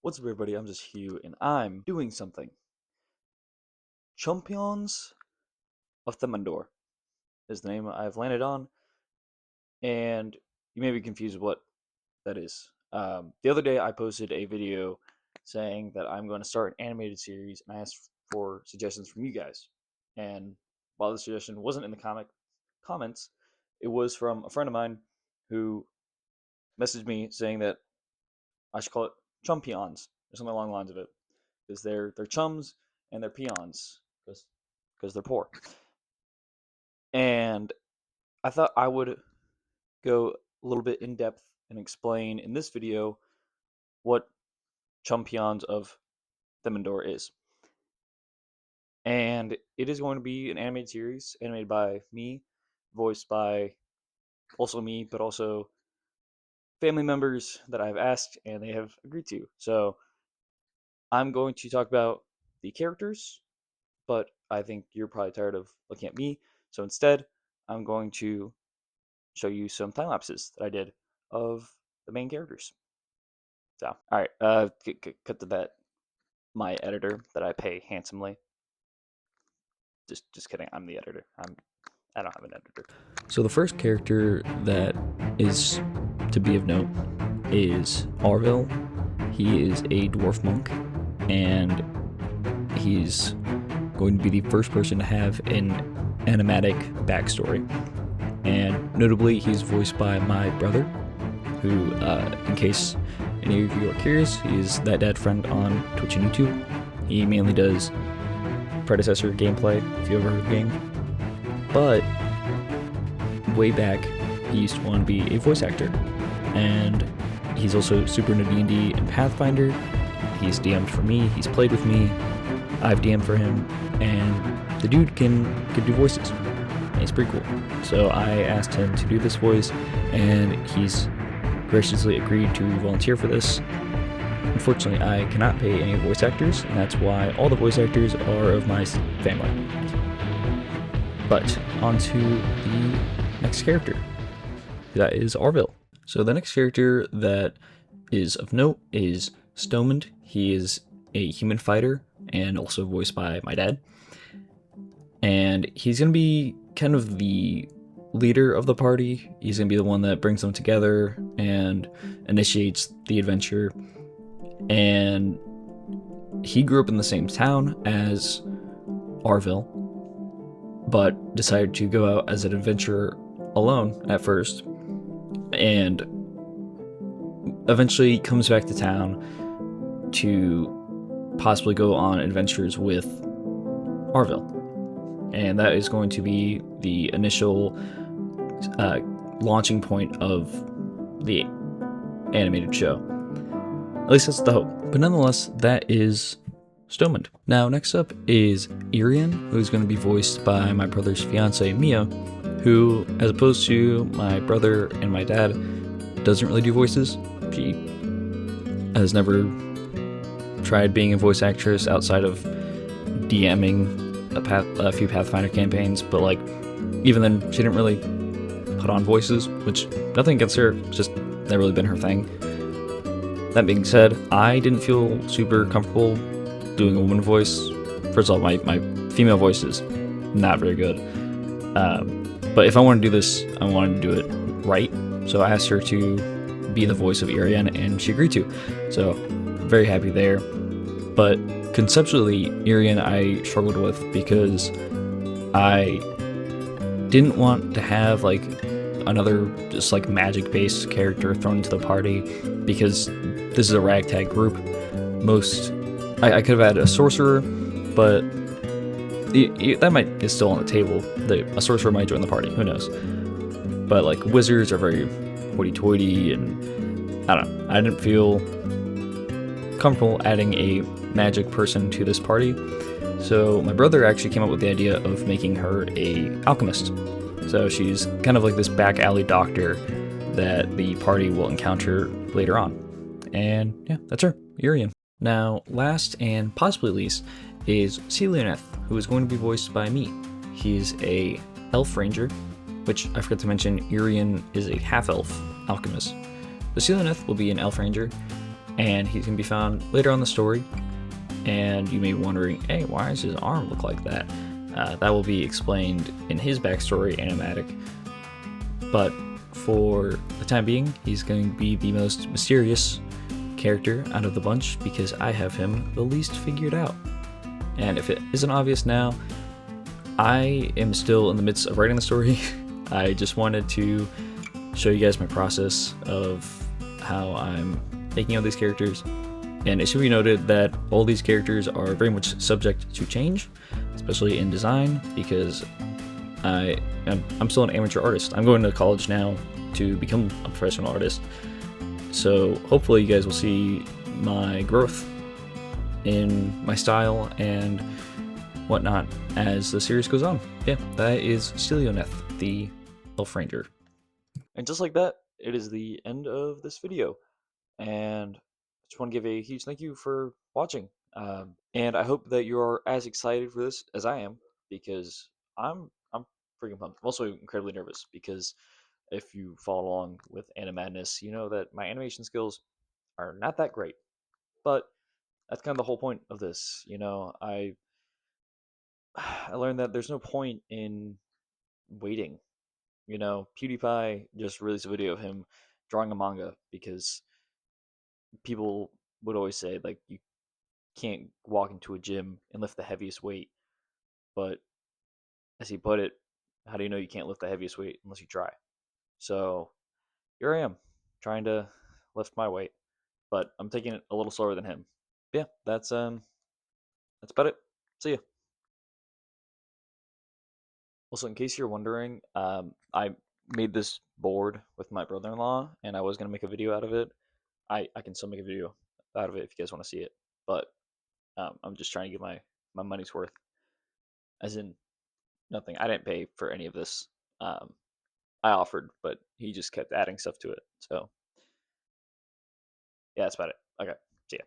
What's up, everybody? I'm just Hugh, and I'm doing something. Champions of Themendor is the name I've landed on, and you may be confused with what that is. The other day, I posted a video saying that I'm going to start an animated series, and I asked for suggestions from you guys. And while the suggestion wasn't in the comments, it was from a friend of mine who messaged me saying that I should call it Chumpions or something along the lines of it, because they're chums and they're peons because they're poor. And I thought I would go a little bit in depth and explain in this video what Chumpions of Themendor is. And it is going to be an animated series, animated by me, voiced by also me, but also family members that I've asked and they have agreed to. So I'm going to talk about the characters, but I think you're probably tired of looking at me. So instead, I'm going to show you some time lapses that I did of the main characters. So, all right, cut to that. My editor that I pay handsomely. Just kidding. I'm the editor. I don't have an editor. So the first character that is to be of note is Arvil. He is a dwarf monk, and he's going to be the first person to have an animatic backstory. And notably, he's voiced by my brother, who, in case any of you are curious, he's that dad friend on Twitch and YouTube. He mainly does predecessor gameplay, if you ever heard of the game. But way back, he used to want to be a voice actor. And he's also super into D&D and Pathfinder. He's DM'd for me, he's played with me, I've DM'd for him, and the dude can do voices. And he's pretty cool. So I asked him to do this voice, and he's graciously agreed to volunteer for this. Unfortunately, I cannot pay any voice actors, and that's why all the voice actors are of my family. But on to the next character. That is Arvil. So the next character that is of note is Stomand. He is a human fighter and also voiced by my dad. And he's going to be kind of the leader of the party. He's going to be the one that brings them together and initiates the adventure. And he grew up in the same town as Arvil, but decided to go out as an adventurer alone at first, and eventually comes back to town to possibly go on adventures with Arvil. And that is going to be the initial launching point of the animated show. At least that's the hope. But nonetheless, that is Stomand. Now, next up is Ariana, who's going to be voiced by my brother's fiance, Mia, who, as opposed to my brother and my dad, doesn't really do voices. She has never tried being a voice actress outside of DMing a few Pathfinder campaigns, but like, even then, she didn't really put on voices, which nothing against her, it's just never really been her thing. That being said, I didn't feel super comfortable doing a woman voice. First of all, my female voice is not very good. But if I want to do this, I wanted to do it right. So I asked her to be the voice of Ariana, and she agreed to. So very happy there. But conceptually, Ariana I struggled with because I didn't want to have like another just like magic-based character thrown into the party, because this is a ragtag group. I could have had a sorcerer, but that is still on the table. A sorcerer might join the party, who knows? But like wizards are very hoity-toity, and I don't know. I didn't feel comfortable adding a magic person to this party. So my brother actually came up with the idea of making her a alchemist. So she's kind of like this back alley doctor that the party will encounter later on. And yeah, that's her, Ariana. Now, last and possibly least is Celioneth, who is going to be voiced by me. He's a elf ranger, which I forgot to mention, Ariana is a half-elf alchemist. So Celioneth will be an elf ranger, and he's going to be found later on in the story. And you may be wondering, hey, why does his arm look like that? That will be explained in his backstory animatic. But for the time being, he's going to be the most mysterious character out of the bunch because I have him the least figured out. And if it isn't obvious now, I am still in the midst of writing the story. I just wanted to show you guys my process of how I'm making all these characters. And it should be noted that all these characters are very much subject to change, especially in design, because I'm still an amateur artist. I'm going to college now to become a professional artist. So hopefully you guys will see my growth in my style and whatnot as the series goes on. Yeah, that is Stilioneth, the Elf Ranger. And just like that, it is the end of this video. And I just want to give a huge thank you for watching. And I hope that you are as excited for this as I am, because I'm freaking pumped. I'm also incredibly nervous because if you follow along with Anime Madness, you know that my animation skills are not that great. But that's kind of the whole point of this. I learned that there's no point in waiting. PewDiePie just released a video of him drawing a manga because people would always say like you can't walk into a gym and lift the heaviest weight. But as he put it, how do you know you can't lift the heaviest weight unless you try? So here I am trying to lift my weight, but I'm taking it a little slower than him. Yeah, that's about it. See ya. Also, in case you're wondering, I made this board with my brother-in-law, and I was gonna make a video out of it. I can still make a video out of it if you guys want to see it, but I'm just trying to get my money's worth. As in, nothing. I didn't pay for any of this. Um, I offered, but he just kept adding stuff to it. So yeah, that's about it. Okay, see ya.